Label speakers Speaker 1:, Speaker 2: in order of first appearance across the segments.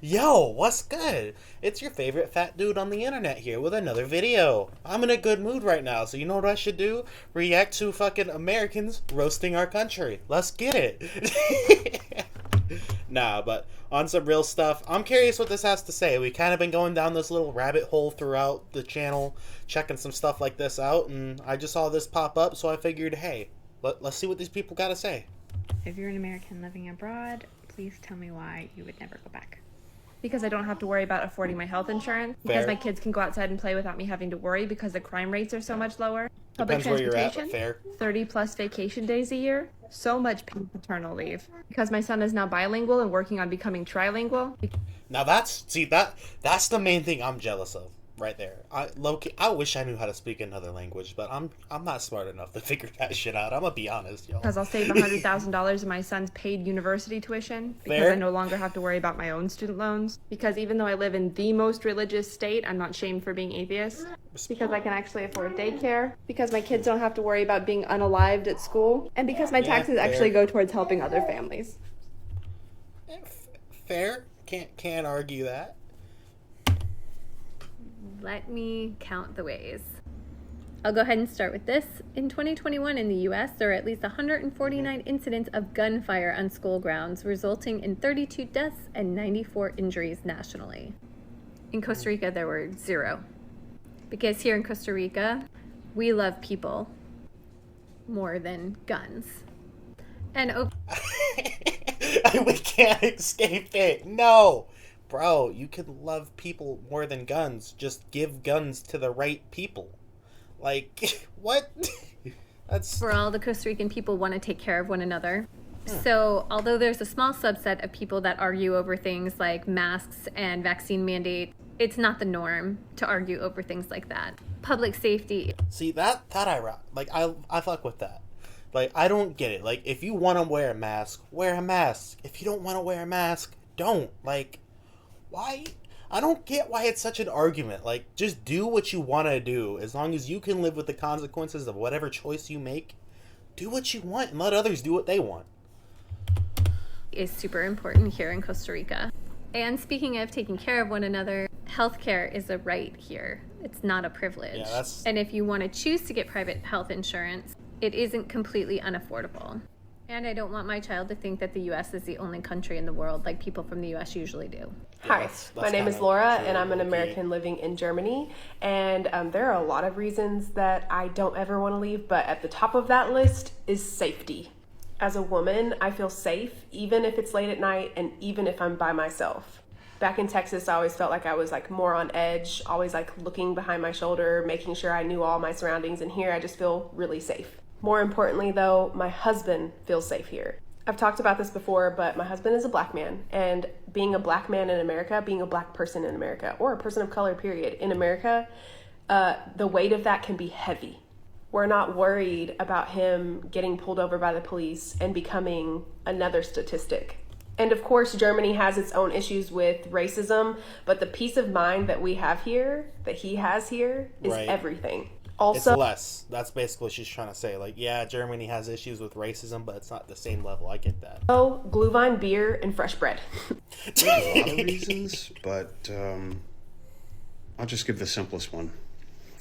Speaker 1: Yo, what's good? It's your favorite fat dude on the internet here with another video. I'm in a good mood right now, so you know what I should do? React to fucking Americans roasting our country. Let's get it. Nah, but on some real stuff, I'm curious what this has to say. We kind of been going down this little rabbit hole throughout the channel, checking some stuff like this out, and I just saw this pop up, so I figured, hey, let's see what these people gotta say.
Speaker 2: If you're an American living abroad, please tell me why you would never go back.
Speaker 3: Because I don't have to worry about affording my health insurance.
Speaker 1: Fair.
Speaker 3: Because my kids can go outside and play without me having to worry because the crime rates are so much lower.
Speaker 1: Depends where you're at, but fair.
Speaker 3: 30 plus vacation days a year. So much paid paternal leave. Because my son is now bilingual and working on becoming trilingual.
Speaker 1: Now that's the main thing I'm jealous of right there. I wish I knew how to speak another language, but I'm not smart enough to figure that shit out. I'm gonna be honest, y'all.
Speaker 3: Because I'll save $100,000 in my son's paid university tuition. Because
Speaker 1: Fair.
Speaker 3: I no longer have to worry about my own student loans. Because even though I live in the most religious state, I'm not shamed for being atheist. Because I can actually afford daycare. Because my kids don't have to worry about being unalived at school. And because my taxes
Speaker 1: fair.
Speaker 3: actually go towards helping other families.
Speaker 1: Fair. Can't argue that.
Speaker 2: Let me count the ways. I'll go ahead and start with this. In 2021 in the US, there are at least 149 incidents of gunfire on school grounds, resulting in 32 deaths and 94 injuries nationally. In Costa Rica, there were 0. Because here in Costa Rica, we love people more than guns. And
Speaker 1: We can't escape it. No. Bro, you can love people more than guns. Just give guns to the right people. Like, what? That's...
Speaker 2: for all the Costa Rican people want to take care of one another. So, although there's a small subset of people that argue over things like masks and vaccine mandate, it's not the norm to argue over things like that. Public safety.
Speaker 1: See, that I rock. Like, I fuck with that. Like, I don't get it. Like, if you want to wear a mask, wear a mask. If you don't want to wear a mask, don't. Like, why? I don't get why it's such an argument. Like, just do what you want to do. As long as you can live with the consequences of whatever choice you make, do what you want and let others do what they want.
Speaker 2: Is super important here in Costa Rica. And speaking of taking care of one another, healthcare is a right here. It's not a privilege.
Speaker 1: Yeah, that's...
Speaker 2: And if you want to choose to get private health insurance, it isn't completely unaffordable. And I don't want my child to think that the U.S. is the only country in the world like people from the U.S. usually do.
Speaker 4: Hi,
Speaker 1: that's
Speaker 4: my name is
Speaker 1: kinda
Speaker 4: Laura,
Speaker 1: true,
Speaker 4: and I'm an
Speaker 1: low-key.
Speaker 4: American living in Germany. And there are a lot of reasons that I don't ever want to leave, but at the top of that list is safety. As a woman, I feel safe, even if it's late at night and even if I'm by myself. Back in Texas, I always felt like I was like more on edge, always like looking behind my shoulder, making sure I knew all my surroundings. And here I just feel really safe. More importantly, though, my husband feels safe here. I've talked about this before, but my husband is a black man, and being a black man in America, being a black person in America, or a person of color, period, in America, the weight of that can be heavy. We're not worried about him getting pulled over by the police and becoming another statistic. And of course, Germany has its own issues with racism, but the peace of mind that we have here, that he has here, is
Speaker 1: Right.
Speaker 4: everything.
Speaker 1: It's
Speaker 4: Also,
Speaker 1: less. That's basically what she's trying to say. Like, yeah, Germany has issues with racism, but it's not the same level. I get that.
Speaker 4: Glühwein, beer, and fresh bread.
Speaker 5: There's a lot of reasons, but I'll just give the simplest one.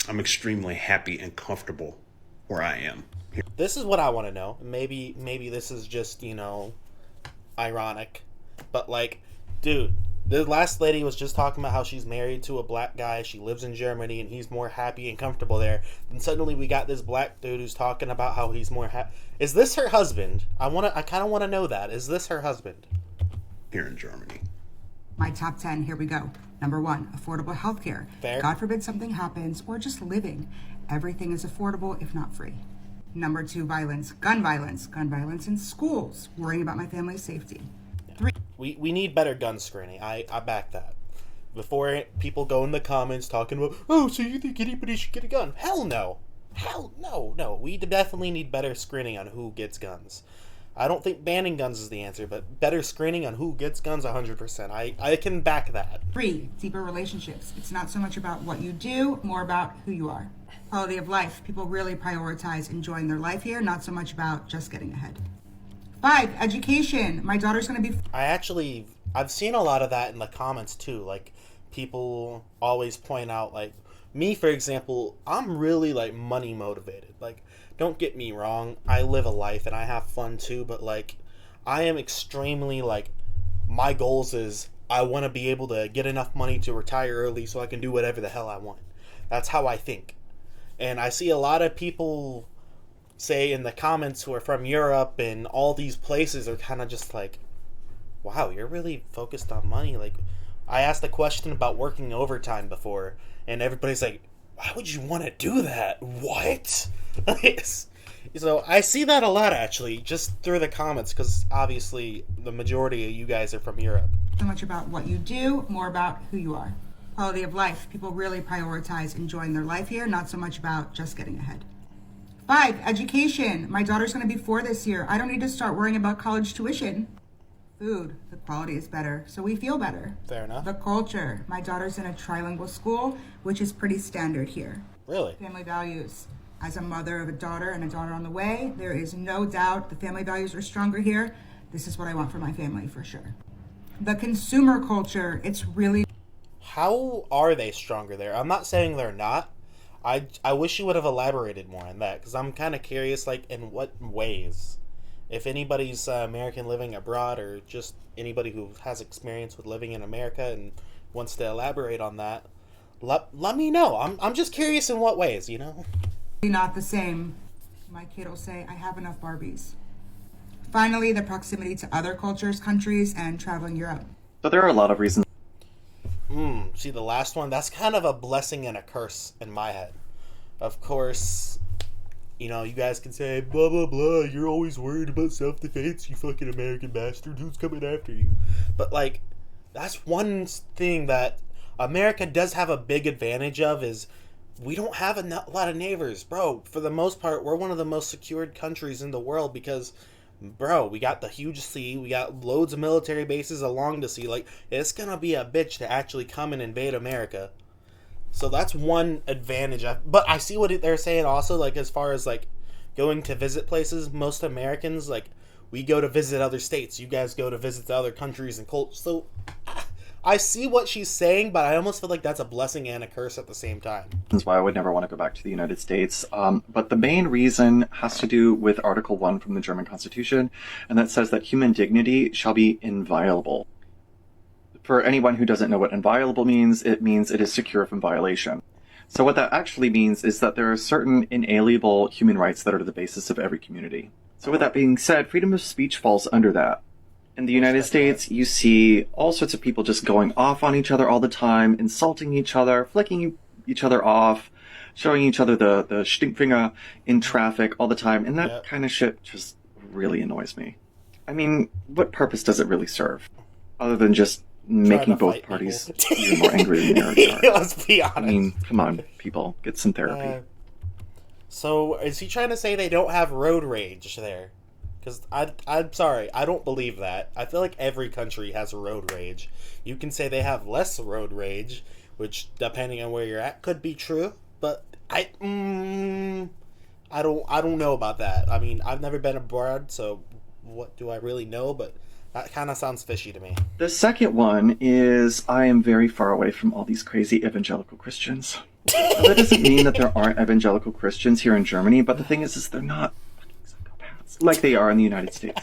Speaker 5: I'm extremely happy and comfortable where I am.
Speaker 1: This is what I want to know. Maybe this is just, ironic. But, like, dude, the last lady was just talking about how she's married to a black guy. She lives in Germany, and he's more happy and comfortable there. And suddenly we got this black dude who's talking about how he's more happy. Is this her husband? I kind of want to know that. Is this her husband?
Speaker 5: Here in Germany.
Speaker 6: My top 10, here we go. Number 1, affordable healthcare.
Speaker 1: Fair.
Speaker 6: God forbid something happens, or just living. Everything is affordable, if not free. Number 2, violence. Gun violence in schools. Worrying about my family's safety. 3,
Speaker 1: We need better gun screening. I back that. Before people go in the comments talking about, oh, so you think anybody should get a gun? Hell no. Hell no. We definitely need better screening on who gets guns. I don't think banning guns is the answer, but better screening on who gets guns 100%. I can back that.
Speaker 6: 3, deeper relationships. It's not so much about what you do, more about who you are. Quality of life. People really prioritize enjoying their life here, not so much about just getting ahead. 5, education. My daughter's going to be...
Speaker 1: I I've seen a lot of that in the comments too. Like, people always point out, like, me, for example, I'm really, like, money motivated. Like, don't get me wrong, I live a life and I have fun too, but, like, I am extremely, like, my goals is I want to be able to get enough money to retire early so I can do whatever the hell I want. That's how I think. And I see a lot of people say in the comments who are from Europe and all these places are kind of just like, wow, you're really focused on money. Like, I asked a question about working overtime before, and everybody's like, why would you want to do that? What? So I see that a lot, actually, just through the comments, because obviously the majority of you guys are from Europe.
Speaker 6: So much about what you do, more about who you are. Quality of life. People really prioritize enjoying their life here, not so much about just getting ahead. 5, education. My daughter's going to be 4 this year. I don't need to start worrying about college tuition. Food. The quality is better, so we feel better.
Speaker 1: Fair enough.
Speaker 6: The culture. My daughter's in a trilingual school, which is pretty standard here.
Speaker 1: Really?
Speaker 6: Family values. As a mother of a daughter and a daughter on the way, there is no doubt the family values are stronger here. This is what I want for my family, for sure. The consumer culture. It's really...
Speaker 1: How are they stronger there? I'm not saying they're not. I wish you would have elaborated more on that, because I'm kind of curious, like, in what ways. If anybody's American living abroad, or just anybody who has experience with living in America and wants to elaborate on that, let me know. I'm just curious in what ways, you know?
Speaker 6: Not the same. My kid will say, I have enough Barbies. Finally, the proximity to other cultures, countries, and traveling Europe.
Speaker 7: So there are a lot of reasons.
Speaker 1: See, the last one, that's kind of a blessing and a curse in my head. Of course, you know, you guys can say, blah, blah, blah, you're always worried about self-defense, you fucking American bastard, who's coming after you? But, like, that's one thing that America does have a big advantage of, is we don't have a lot of neighbors, bro. For the most part, we're one of the most secured countries in the world because, bro, we got the huge sea, we got loads of military bases along the sea. Like, it's gonna be a bitch to actually come and invade America. So that's one advantage. But I see what they're saying also, like, as far as, like, going to visit places. Most Americans, like, we go to visit other states. You guys go to visit the other countries and cultures. So I see what she's saying, but I almost feel like that's a blessing and a curse at the same time.
Speaker 7: That's why I would never want to go back to the United States. But the main reason has to do with Article 1 from the German Constitution, and that says that human dignity shall be inviolable. For anyone who doesn't know what inviolable means it is secure from violation. So what that actually means is that there are certain inalienable human rights that are the basis of every community. So with that being said, freedom of speech falls under that. In the United States, you see all sorts of people just going off on each other all the time, insulting each other, flicking each other off, showing each other the stinkfinger in traffic all the time, and that kind of shit just really annoys me. I mean, what purpose does it really serve? Other than just making both parties even more angry than they already are.
Speaker 1: Let's be honest.
Speaker 7: I mean, come on, people, get some therapy.
Speaker 1: So, is he trying to say they don't have road rage there? Because I'm sorry, I don't believe that. I feel like every country has road rage. You can say they have less road rage, which, depending on where you're at, could be true. But I don't know about that. I mean, I've never been abroad, so what do I really know? But that kind of sounds fishy to me.
Speaker 7: The second one is I am very far away from all these crazy evangelical Christians. Now, that doesn't mean that there aren't evangelical Christians here in Germany, but the thing is they're not fucking psychopaths like they are in the United States.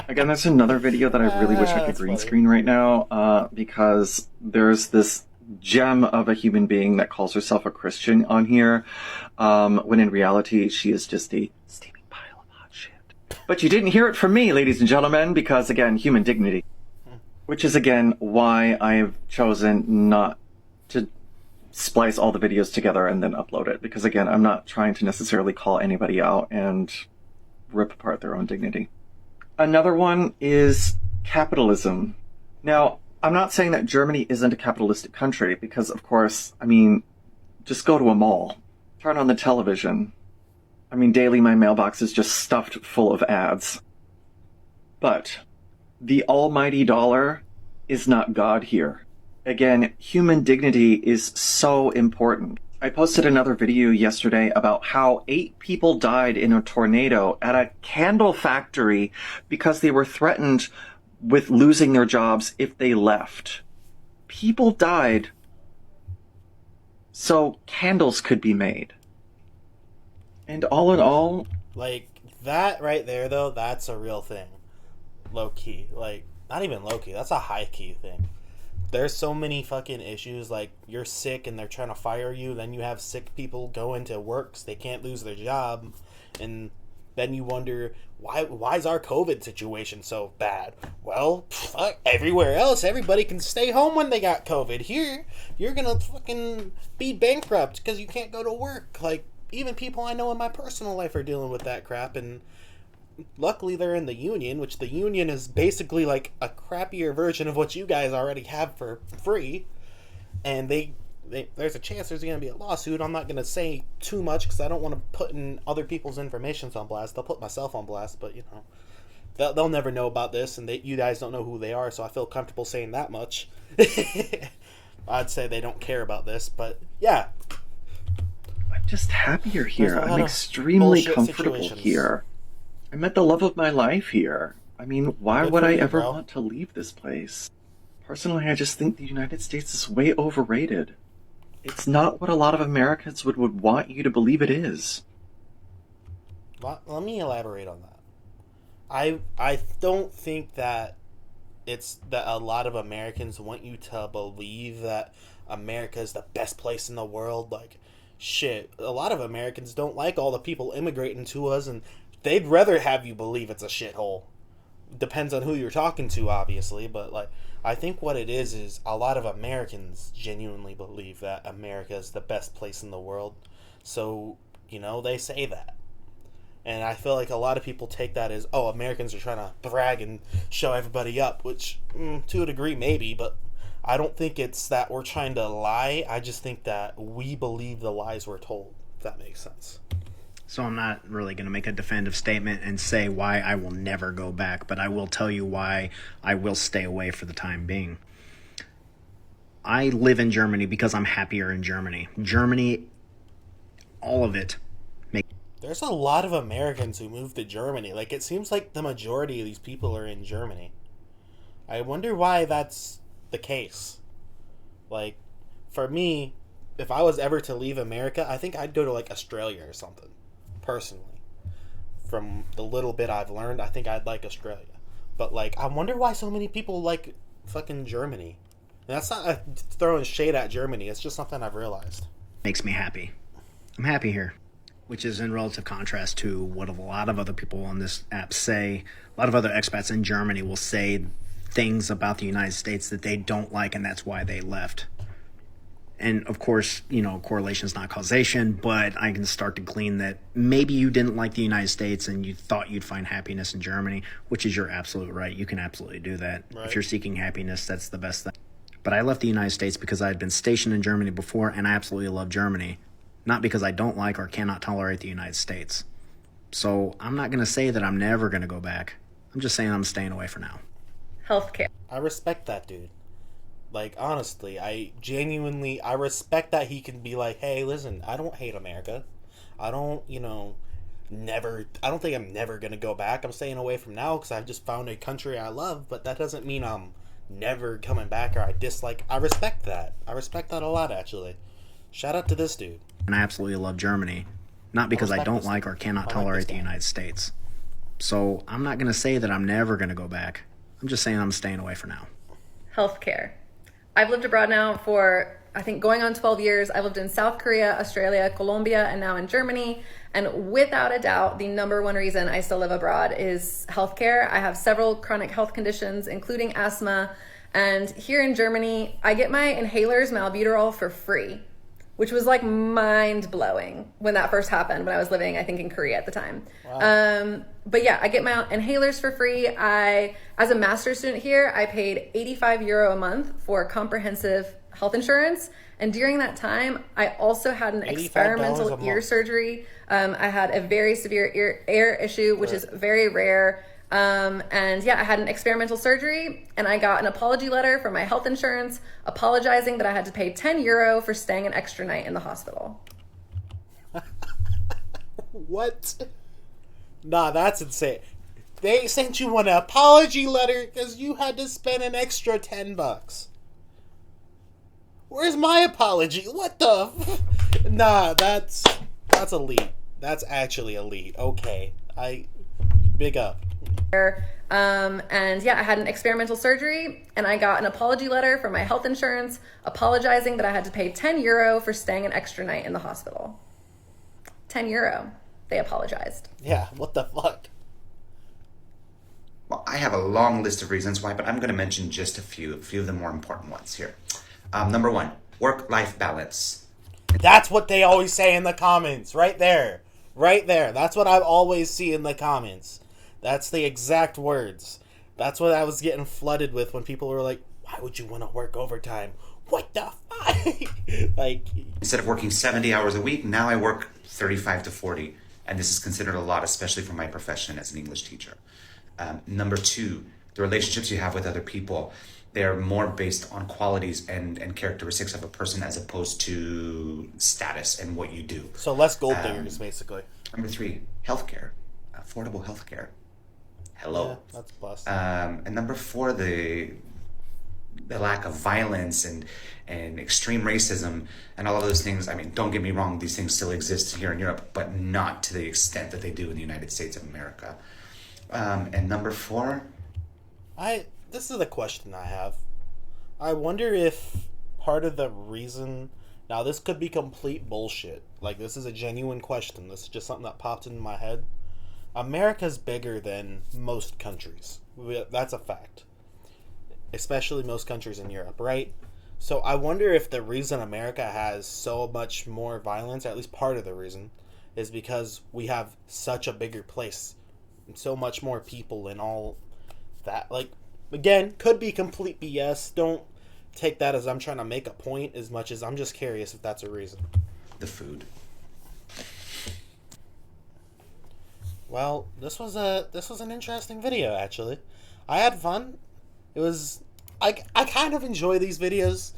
Speaker 7: Again, there's another video that I really wish I could green screen right now, because there's this gem of a human being that calls herself a Christian on here, when in reality she is just a steaming pile of hot shit. But you didn't hear it from me, ladies and gentlemen, because again, human dignity. Which is again why I've chosen not to splice all the videos together and then upload it, because again, I'm not trying to necessarily call anybody out and rip apart their own dignity. Another one is capitalism. Now, I'm not saying that Germany isn't a capitalistic country, because of course, I mean, just go to a mall, turn on the television. I mean, daily my mailbox is just stuffed full of ads. But the almighty dollar is not God here. Again, human dignity is so important. I posted another video yesterday about how 8 people died in a tornado at a candle factory because they were threatened with losing their jobs if they left. People died so candles could be made. And all in all,
Speaker 1: Like, that right there, though, that's a real thing. Low key. Like, not even low key, that's a high key thing. There's so many fucking issues, like, you're sick and they're trying to fire you, then you have sick people go into work because they can't lose their job, and then you wonder, why's our COVID situation so bad? Well, fuck, everywhere else, everybody can stay home when they got COVID. Here, you're gonna fucking be bankrupt because you can't go to work. Like, even people I know in my personal life are dealing with that crap, and luckily they're in the union, which the union is basically like a crappier version of what you guys already have for free, and there's a chance there's going to be a lawsuit. I'm not going to say too much because I don't want to put in other people's information on blast. I'll put myself on blast, but you know, they'll never know about this, and you guys don't know who they are, so I feel comfortable saying that much. I'd say they don't care about this, but yeah.
Speaker 7: I'm just happier here.
Speaker 1: There's a lot
Speaker 7: I'm
Speaker 1: of
Speaker 7: extremely
Speaker 1: bullshit
Speaker 7: comfortable
Speaker 1: situations.
Speaker 7: here. I met the love of my life here. I mean, why
Speaker 1: Good
Speaker 7: would
Speaker 1: for
Speaker 7: I
Speaker 1: you,
Speaker 7: ever
Speaker 1: bro.
Speaker 7: want to leave this place? Personally, I just think the United States is way overrated. It's not what a lot of Americans would want you to believe it is.
Speaker 1: Let me elaborate on that. I don't think that it's that a lot of Americans want you to believe that America is the best place in the world. Like, shit, a lot of Americans don't like all the people immigrating to us, and they'd rather have you believe it's a shithole. Depends on who you're talking to, obviously, but like, I think what it is a lot of Americans genuinely believe that America is the best place in the world. So, you know, they say that. And I feel like a lot of people take that as, oh, Americans are trying to brag and show everybody up, which, to a degree, maybe, but I don't think it's that we're trying to lie. I just think that we believe the lies we're told, if that makes sense.
Speaker 8: So I'm not really going to make a definitive statement and say why I will never go back, but I will tell you why I will stay away for the time being. I live in Germany because I'm happier in Germany. Germany, all of it.
Speaker 1: There's a lot of Americans who move to Germany. Like, it seems like the majority of these people are in Germany. I wonder why that's the case. Like, for me, if I was ever to leave America, I think I'd go to, like, Australia or something. Personally. From the little bit I've learned, I think I'd like Australia. But, like, I wonder why so many people like fucking Germany. And that's not throwing shade at Germany. It's just something I've realized.
Speaker 8: Makes me happy. I'm happy here, which is in relative contrast to what a lot of other people on this app say. A lot of other expats in Germany will say things about the United States that they don't like, and that's why they left. And of course, you know, correlation is not causation, but I can start to glean that maybe you didn't like the United States and you thought you'd find happiness in Germany, which is your absolute right. You can absolutely do that.
Speaker 1: Right.
Speaker 8: If you're seeking happiness, that's the best thing. But I left the United States because I had been stationed in Germany before, and I absolutely love Germany. Not because I don't like or cannot tolerate the United States. So I'm not going to say that I'm never going to go back. I'm just saying I'm staying away for now.
Speaker 2: Healthcare.
Speaker 1: I respect that dude. Like, honestly, I respect that he can be like, hey, listen, I don't hate America. I don't, I don't think I'm never going to go back. I'm staying away from now because I've just found a country I love, but that doesn't mean I'm never coming back or I dislike. I respect that. I respect that a lot, actually. Shout out to this dude.
Speaker 8: And I absolutely love Germany. Not because I don't like or cannot tolerate the United States. So I'm not going to say that I'm never going to go back. I'm just saying I'm staying away for now.
Speaker 9: Healthcare. I've lived abroad now for, I think, going on 12 years. I've lived in South Korea, Australia, Colombia, and now in Germany. And without a doubt, the number one reason I still live abroad is healthcare. I have several chronic health conditions, including asthma. And here in Germany, I get my inhalers, my albuterol, for free, which was like mind blowing when that first happened, when I was living, I think, in Korea at the time. Wow. But yeah, I get my inhalers for free. As a master's student here, I paid €85 a month for comprehensive health insurance. And during that time, I also had an experimental ear surgery. I had a very severe ear issue, which is very rare. And yeah, I had an experimental surgery and I got an apology letter from my health insurance apologizing that I had to pay €10 for staying an extra night in the hospital.
Speaker 1: What? Nah, that's insane. They sent you an apology letter because you had to spend an extra $10. Where's my apology? What the? Nah, that's elite. That's actually elite. Okay, big up.
Speaker 9: And yeah, I had an experimental surgery and I got an apology letter from my health insurance apologizing that I had to pay €10 for staying an extra night in the hospital. €10. They apologized.
Speaker 1: Yeah, what the fuck?
Speaker 10: Well, I have a long list of reasons why, but I'm going to mention just a few of the more important ones here. Number one, work-life balance.
Speaker 1: That's what they always say in the comments. Right there. Right there. That's what I always see in the comments. That's the exact words. That's what I was getting flooded with when people were like, why would you want to work overtime? What the fuck? Like,
Speaker 10: Instead of working 70 hours a week, now I work 35 to 40. And this is considered a lot, especially for my profession as an English teacher. Number two, the relationships you have with other people. They're more based on qualities and characteristics of a person as opposed to status and what you do.
Speaker 1: so less gold diggers, basically.
Speaker 10: Number three, healthcare. Affordable healthcare. Hello.
Speaker 1: Yeah, that's a plus.
Speaker 10: And number four, the lack of violence and extreme racism and all of those things. I mean, don't get me wrong, these things still exist here in Europe, but not to the extent that they do in the United States of America. And number four,
Speaker 1: This is a question I have. I wonder if part of the reason... Now, this could be complete bullshit. Like, this is a genuine question. This is just something that popped into my head. America's bigger than most countries. That's a fact. Especially most countries in Europe, right? So I wonder if the reason America has so much more violence, or at least part of the reason, is because we have such a bigger place. And so much more people and all that. Like, again, could be complete BS. Don't take that as I'm trying to make a point as much as I'm just curious if that's a reason.
Speaker 10: the food.
Speaker 1: Well, this was an interesting video, actually. I had fun. It was... I kind of enjoy these videos.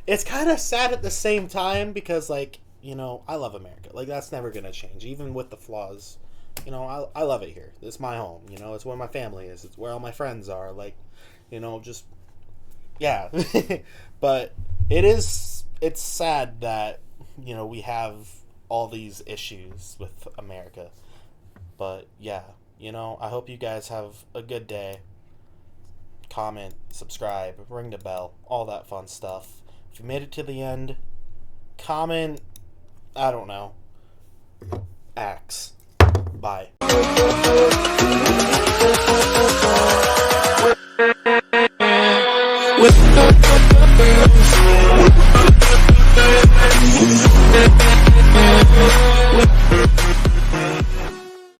Speaker 1: It's kind of sad at the same time because, like, you know, I love America. Like, that's never going to change, even with the flaws. You know, I love it here. It's my home. You know, it's where my family is. It's where all my friends are. Like, you know, just... Yeah. But it's sad that, you know, we have all these issues with America. But, yeah, you know, I hope you guys have a good day. Comment, subscribe, ring the bell, all that fun stuff. If you made it to the end, comment, I don't know, axe. Bye.
Speaker 11: With